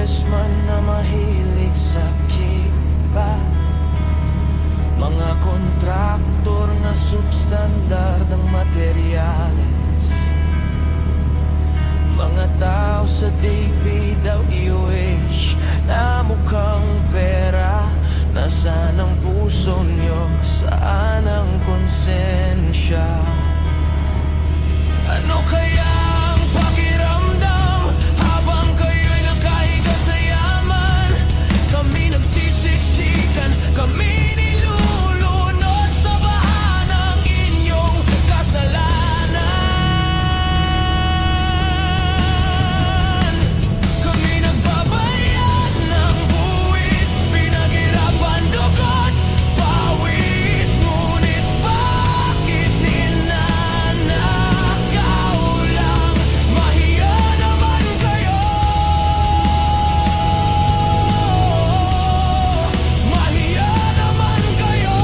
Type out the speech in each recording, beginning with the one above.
congressman na mahilig sa kickback, mga kontraktor na substandard ng materyales, mga tao sa DPWH na mukhang pera. Nasaan ang puso nyo? Saan ang konsensya? Ano kaya ang pakiramdam habang kayo'y nakahiga sa yaman? Kami nagsisiksikan, kami nilulunod sa baha ng inyong kasalanan. Kami nagbabayad ng buwis, pinaghirapan dugot, pawis, ngunit bakit ninanakaw lang? Mahiya naman kayo! Mahiya naman kayo!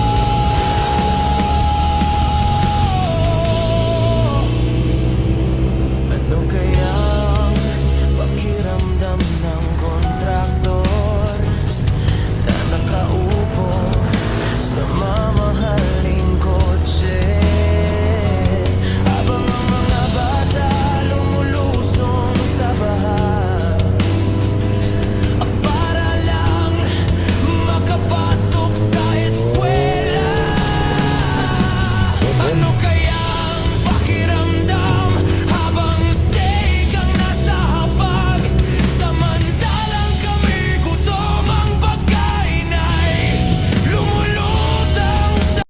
Ano kayang pakiramdam ng kontraktor na nakaupo sa mamahaling kotse, habang ang mga bata lumulusong sa baha para lang makapasok sa eskwela? Ano kaya